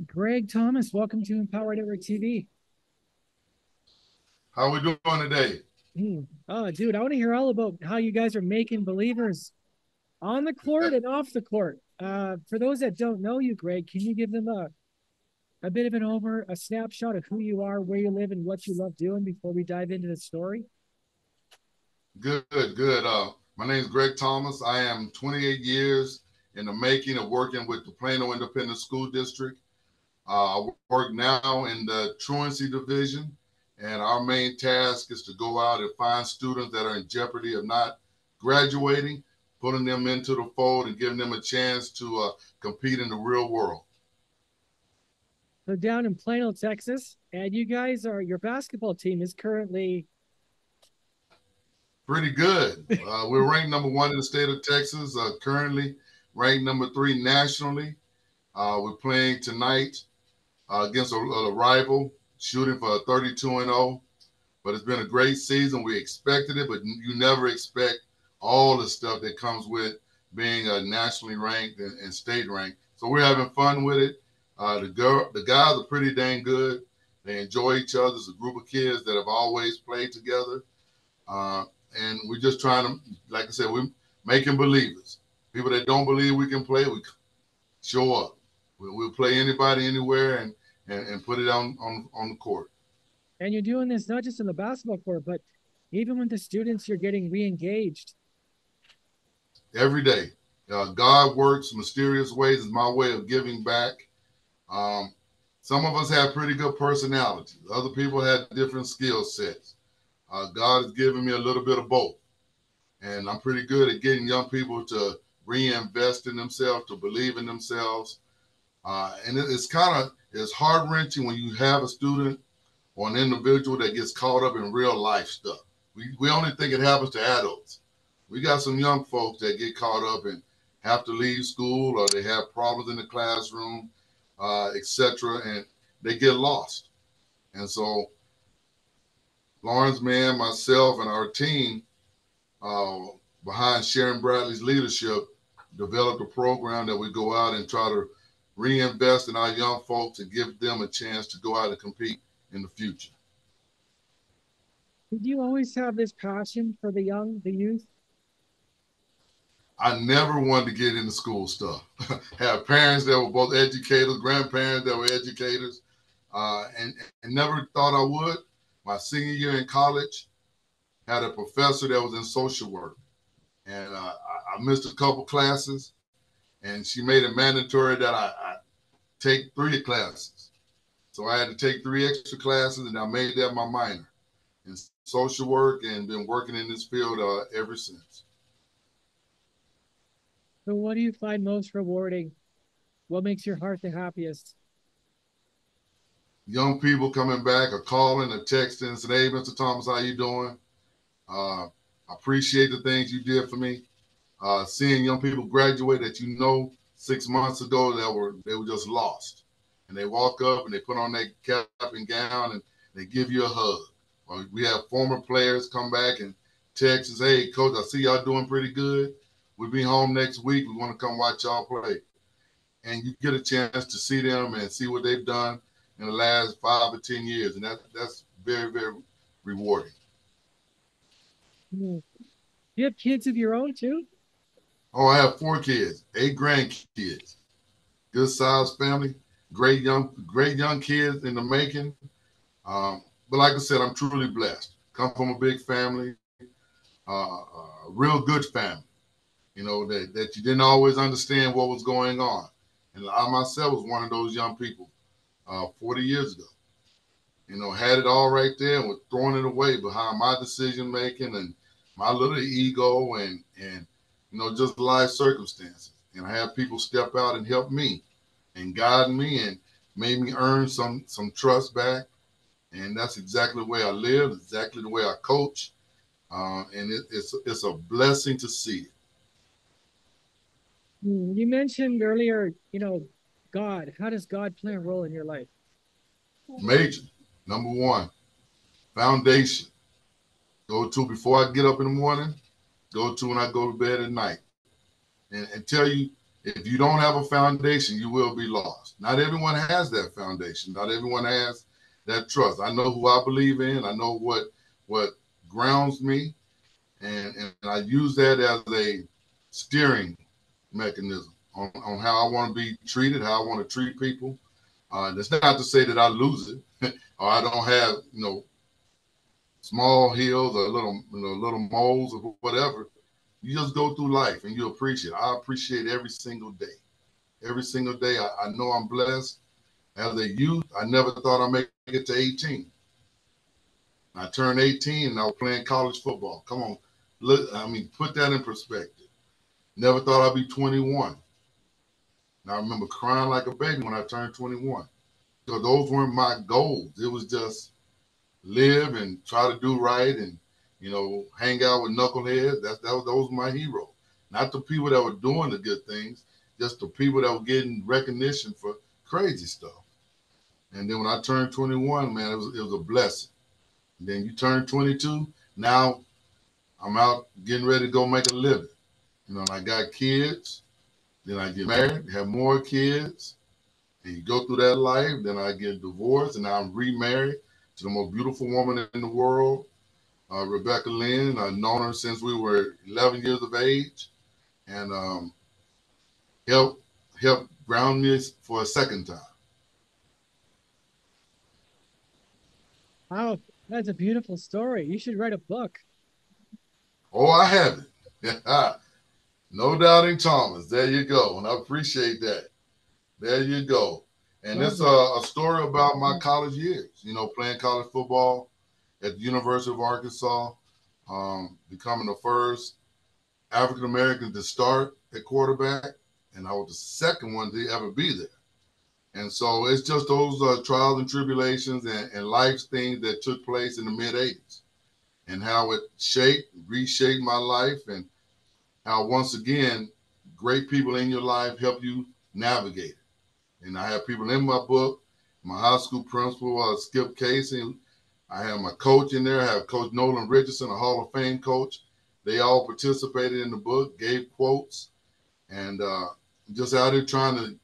Greg Thomas, welcome to Empower Network TV. How we doing today? Oh, dude, I want to hear all about how you guys are making believers on the court and off the court. For those that don't know you, Greg, can you give them a bit of a snapshot of who you are, where you live, and what you love doing before we dive into the story? Good, good. My name is Greg Thomas. I am 28 years in the making of working with the Plano Independent School District. I work now in the truancy division, and our main task is to go out and find students that are in jeopardy of not graduating, putting them into the fold, and giving them a chance to compete in the real world. So down in Plano, Texas, and you guys are your basketball team is currently Pretty good. We're ranked number one in the state of Texas, currently ranked number three nationally. We're playing tonight against a rival, shooting for a 32 and 0. But it's been a great season. We expected it, but you never expect all the stuff that comes with being nationally ranked and state ranked. So we're having fun with it. The guys are pretty dang good. They enjoy each other. It's a group of kids that have always played together. Uh, and we're just trying to, like I said, we're making believers. People that don't believe we can play, we show up. We'll play anybody, anywhere, and put it on the court and you're doing this not just in the basketball court, but even with the students, you're getting re-engaged. every day. God works mysterious ways is my way of giving back. Um, some of us have pretty good personalities. Other people have different skill sets. God has given me a little bit of both. And I'm pretty good at getting young people to reinvest in themselves, to believe in themselves. And it's heart wrenching when you have a student or an individual that gets caught up in real life stuff. We only think it happens to adults. We got some young folks that get caught up and have to leave school or they have problems in the classroom, etc., and they get lost. And so Lawrence, man, myself, and our team, uh, behind Sharon Bradley's leadership, developed a program that we go out and try to reinvest in our young folks and give them a chance to go out and compete in the future. Did you always have this passion for the youth? I never wanted to get into school stuff. Have parents that were both educators, grandparents that were educators, and never thought I would. My senior year in college, had a professor that was in social work, and I missed a couple classes, and she made it mandatory that I take three classes. So I had to take three extra classes, and I made that my minor in social work, and been working in this field ever since. So what do you find most rewarding? What makes your heart the happiest? Young people coming back or calling or texting and saying, "Hey, Mr. Thomas, how you doing? I appreciate the things you did for me." Seeing young people graduate that 6 months ago they were just lost, and they walk up and they put on their cap and gown and they give you a hug. Or we have former players come back and text us, "Hey, coach, I see y'all doing pretty good. We'll be home next week. We want to come watch y'all play." And you get a chance to see them and see what they've done in the last 5 or 10 years, and that's very, very rewarding. Hmm. You have kids of your own too? Oh, I have four kids, eight grandkids, good sized family, great young kids in the making. But like I said, I'm truly blessed. Come from a big family, a real good family. That you didn't always understand what was going on, and I myself was one of those young people 40 years ago. Had it all right there and was throwing it away behind my decision making and my little ego and just life circumstances. And I had people step out and help me and guide me and made me earn some trust back. And that's exactly the way I live, exactly the way I coach. And it's a blessing to see it. You mentioned earlier, God. How does God play a role in your life? Major, number one, foundation. Go to before I get up in the morning, go to when I go to bed at night. And tell you, If you don't have a foundation, you will be lost. Not everyone has that foundation. Not everyone has that trust. I know who I believe in. I know what grounds me, and I use that as a steering mechanism on how I want to be treated, how I want to treat people. That's not to say that I lose it or I don't have, small hills or little moles or whatever. You just go through life and you appreciate. I appreciate every single day. Every single day, I know I'm blessed. As a youth, I never thought I'd make it to 18. I turned 18 and I was playing college football. Come on, look, put that in perspective. Never thought I'd be 21. And I remember crying like a baby when I turned 21. So those weren't my goals. It was just live and try to do right and, hang out with knuckleheads. Those were my heroes. Not the people that were doing the good things, just the people that were getting recognition for crazy stuff. And then when I turned 21, man, it was a blessing. And then you turn 22, now I'm out getting ready to go make a living. And I got kids, then I get married, have more kids, and you go through that life, then I get divorced, and now I'm remarried to the most beautiful woman in the world, Rebecca Lynn. I've known her since we were 11 years of age, and helped ground me for a second time. Wow, that's a beautiful story. You should write a book. Oh, I have it. No doubting Thomas. There you go. And I appreciate that. There you go. And it's Lovely. a story about my college years, playing college football at the University of Arkansas, becoming the first African American to start at quarterback. And I was the second one to ever be there. And so it's just those trials and tribulations and life things that took place in the mid 80s and how it reshaped my life, and how, once again, great people in your life help you navigate it. And I have people in my book, my high school principal, Skip Casey. I have my coach in there. I have Coach Nolan Richardson, a Hall of Fame coach. They all participated in the book, gave quotes, and just out there trying to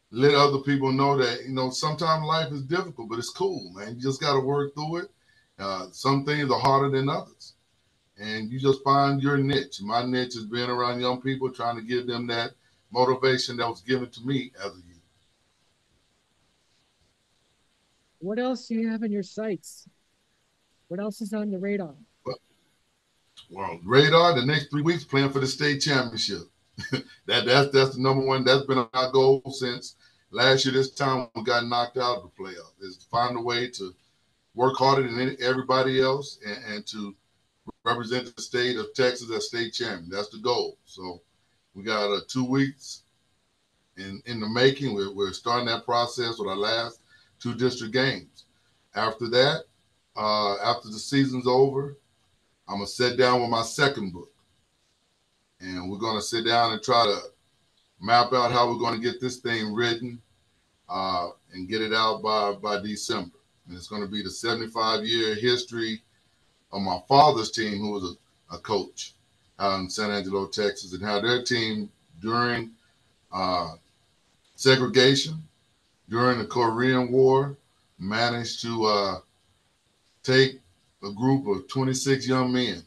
let other people know that, sometimes life is difficult, but it's cool, man. You just got to work through it. Some things are harder than others. And you just find your niche. My niche is being around young people, trying to give them that motivation that was given to me as a youth. What else do you have in your sights? What else is on the radar? Well, radar, the next 3 weeks playing for the state championship. That's the number one. That's been our goal since last year. This time we got knocked out of the playoffs. Is to find a way to work harder than everybody else and to represent the state of Texas as state champion. That's the goal. So we got 2 weeks in the making. We're starting that process with our last 2 district games. After that, after the season's over, I'm going to sit down with my second book. And we're going to sit down and try to map out how we're going to get this thing written and get it out by December. And it's going to be the 75-year history of my father's team, who was a coach out in San Angelo, Texas, and how their team during segregation, during the Korean War, managed to take a group of 26 young men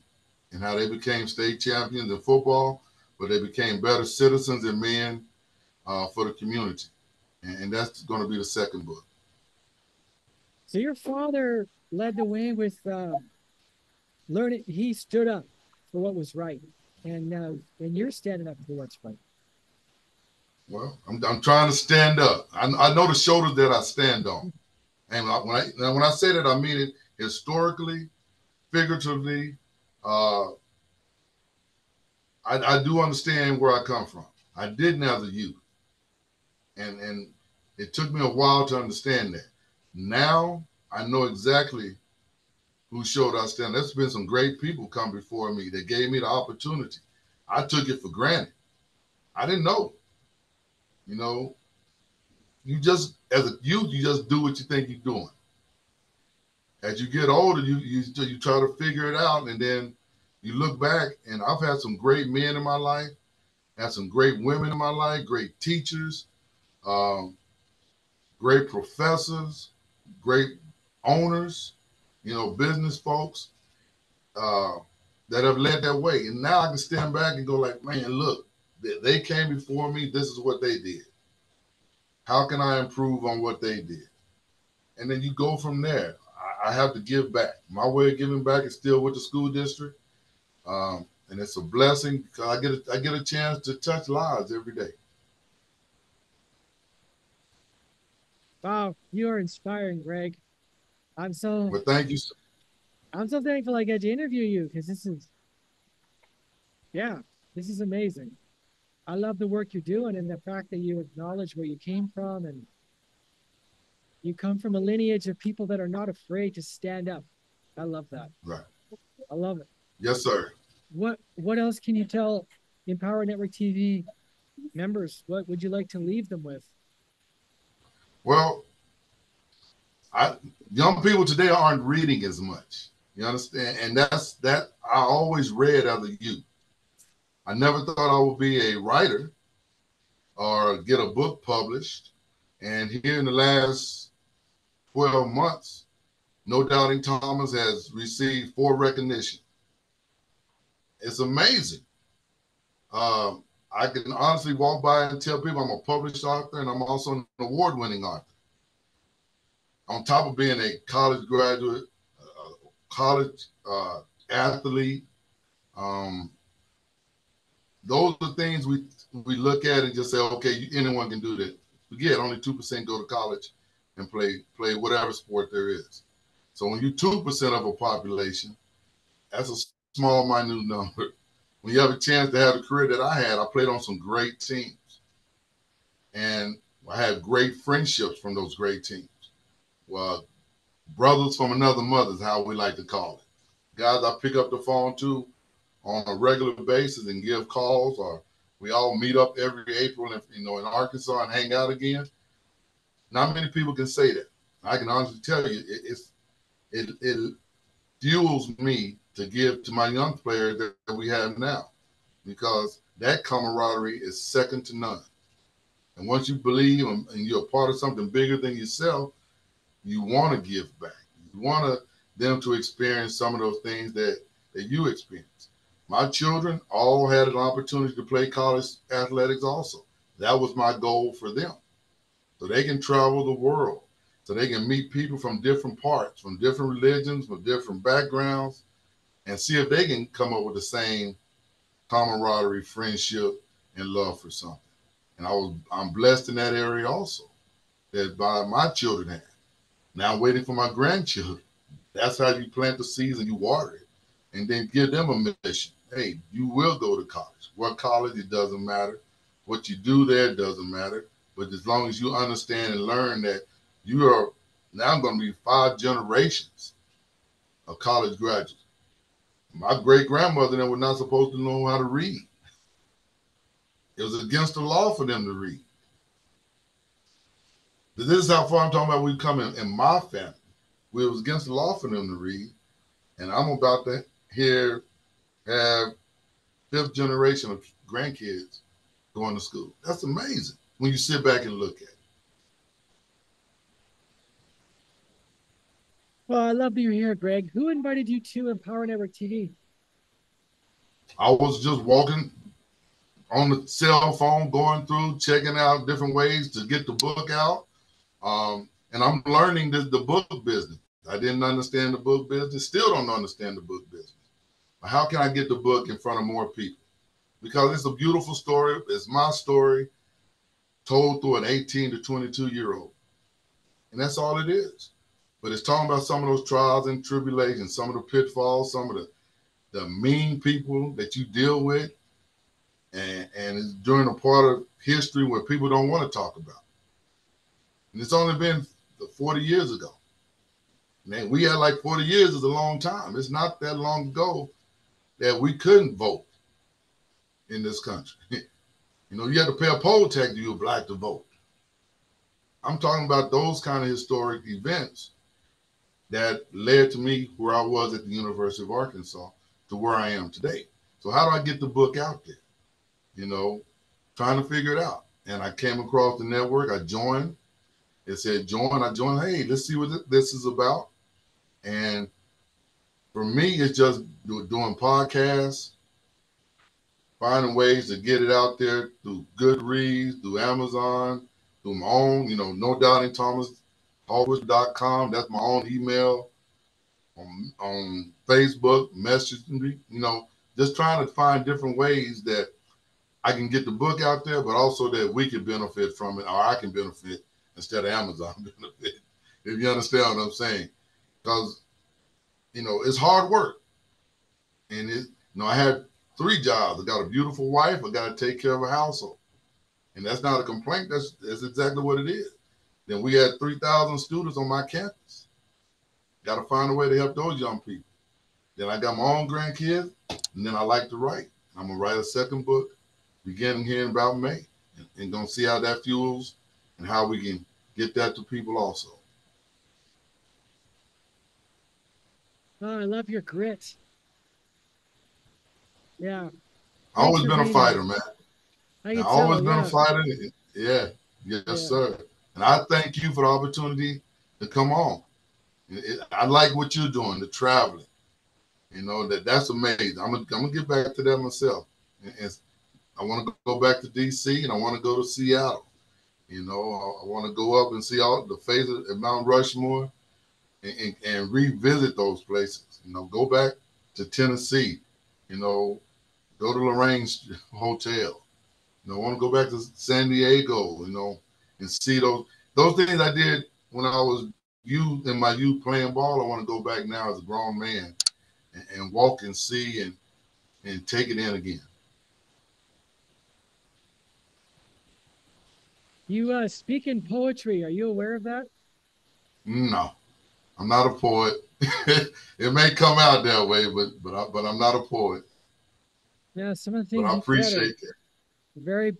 and how they became state champions in football, but they became better citizens and men for the community. And that's going to be the second book. So your father led the way with learning. He stood up for what was right, and you're standing up for what's right. Well, I'm trying to stand up. I know the shoulders that I stand on. And when I say that, I mean it historically, figuratively. I do understand where I come from. I didn't as a youth. And it took me a while to understand that. Now I know exactly who showed I stand. There's been some great people come before me that gave me the opportunity. I took it for granted. I didn't know. You just, as a youth, you just do what you think you're doing. As you get older, you try to figure it out, and then you look back, and I've had some great men in my life, Had some great women in my life, great teachers, um, great professors, great owners, business folks uh, that have led that way. And now I can stand back and go like, man, look, they came before me. This is what they did. How can I improve on what they did? And then you go from there. I have to give back. My way of giving back is still with the school district. And it's a blessing because I get a chance to touch lives every day. Wow, you are inspiring, Greg. I'm so But thank you. I'm so thankful I get to interview you because yeah, this is amazing. I love the work you're doing and the fact that you acknowledge where you came from and you come from a lineage of people that are not afraid to stand up. I love that. Right. I love it. Yes, sir. What else can you tell Empower Network TV members? What would you like to leave them with? Well, I young people today aren't reading as much. You understand? And that I always read as a youth. I never thought I would be a writer or get a book published. And here in the last 12 months, No Doubting Thomas has received 4 recognition. It's amazing. I can honestly walk by and tell people I'm a published author and I'm also an award-winning author. On top of being a college graduate, college athlete, um, those are things we look at and just say, okay, anyone can do that. Forget only 2% go to college and play whatever sport there is. So when you're 2% of a population, that's a small, minute number. When you have a chance to have the career that I had, I played on some great teams. And I had great friendships from those great teams. Well, brothers from another mother is how we like to call it. Guys I pick up the phone to on a regular basis and give calls, or we all meet up every April in Arkansas and hang out again. Not many people can say that. I can honestly tell you, it fuels me to give to my young players that we have now, because that camaraderie is second to none. And once you believe and you're a part of something bigger than yourself, you want to give back. You want them to experience some of those things that you experience. My children all had an opportunity to play college athletics also. That was my goal for them. So they can travel the world, so they can meet people from different parts, from different religions, from different backgrounds, and see if they can come up with the same camaraderie, friendship, and love for something. And I'm blessed in that area also, that by my children have. Now I'm waiting for my grandchildren. That's how you plant the seeds and you water it, and then give them a mission. Hey, you will go to college. What college, it doesn't matter. What you do there doesn't matter. But as long as you understand and learn that you are now going to be 5 generations of college graduates. My great grandmother then was not supposed to know how to read. It was against the law for them to read. This is how far I'm talking about we've come in my family. It was against the law for them to read. And I'm about to have 5th generation of grandkids going to school. That's amazing when you sit back and look at it. Well, I love that you're here, Greg. Who invited you to Empower Network TV? I was just walking on the cell phone, going through, checking out different ways to get the book out. And I'm learning the book business. I didn't understand the book business, still don't understand the book business. How can I get the book in front of more people? Because it's a beautiful story. It's my story told through an 18 to 22-year-old. And that's all it is. But it's talking about some of those trials and tribulations, some of the pitfalls, some of the mean people that you deal with. And it's during a part of history where people don't want to talk about. And it's only been 40 years ago. Man, we had like 40 years is a long time. It's not that long ago that we couldn't vote in this country. You had to pay a poll tax if you were black to vote. I'm talking about those kind of historic events that led to me where I was at the University of Arkansas to where I am today. So how do I get the book out there? trying to figure it out. And I came across the network. I joined. It said join. I joined. Hey, let's see what this is about. And for me, it's just doing podcasts, finding ways to get it out there through Goodreads, through Amazon, through my own, no doubting Thomas, Harvard.com. That's my own email on Facebook, messaging me, just trying to find different ways that I can get the book out there, but also that we can benefit from it, or I can benefit instead of Amazon benefit. If you understand what I'm saying. Because, it's hard work. And I had 3 jobs. I got a beautiful wife. I got to take care of a household. And that's not a complaint. That's exactly what it is. Then we had 3,000 students on my campus. Got to find a way to help those young people. Then I got my own grandkids, and then I like to write. I'm going to write a second book beginning here in about May, and going to see how that fuels and how we can get that to people also. Oh, I love your grit. Yeah. I've always been a fighter, man. I've always been a fighter. Yeah. Yes, sir. And I thank you for the opportunity to come on. I like what you're doing, the traveling. That's amazing. I'm gonna get back to that myself. And I want to go back to DC, and I want to go to Seattle. I want to go up and see all the phases at Mount Rushmore and revisit those places. Go back to Tennessee. Go to Lorraine's Hotel. I want to go back to San Diego. And see those things I did when I was in my youth playing ball. I want to go back now as a grown man and walk and see and take it in again. You speak in poetry. Are you aware of that? No, I'm not a poet. It may come out that way, but I'm not a poet. Yeah, some of the things I you said appreciate that. Very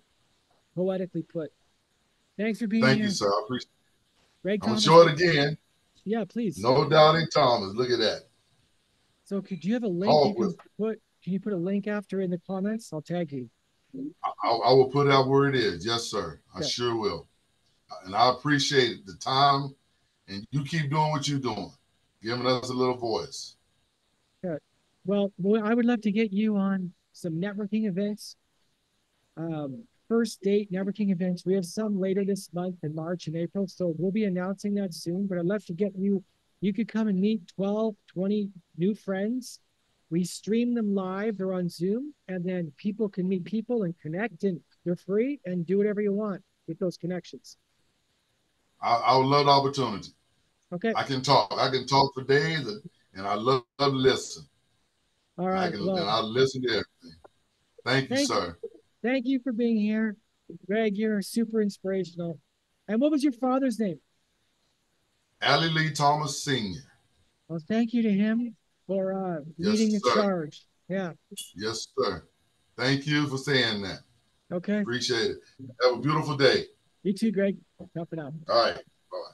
poetically put. Thanks for being here. Thank you, sir. I appreciate it. Greg I'm Thomas. going to show it again. Yeah, please. No doubting Thomas. Look at that. So could you have a link can you put a link after in the comments? I'll tag you. I will put out where it is. Yes, sir. I sure will. And I appreciate the time, and you keep doing what you're doing, giving us a little voice. Yeah. Well, I would love to get you on some networking events. First date networking events. We have some later this month in March and April, so we'll be announcing that soon. But I'd love to get you. You could come and meet 12, 20 new friends. We stream them live. They're on Zoom, and then people can meet people and connect, and they're free and do whatever you want with those connections. I would love the opportunity. Okay. I can talk. I can talk for days, and I love to listen. All right. And I listen to everything. Thank you, sir. Thank you for being here. Greg, you're super inspirational. And what was your father's name? Allie Lee Thomas Sr. Well, thank you to him for leading the charge. Yeah. Yes, sir. Thank you for saying that. Okay. Appreciate it. Have a beautiful day. You too, Greg. Helping out. All right.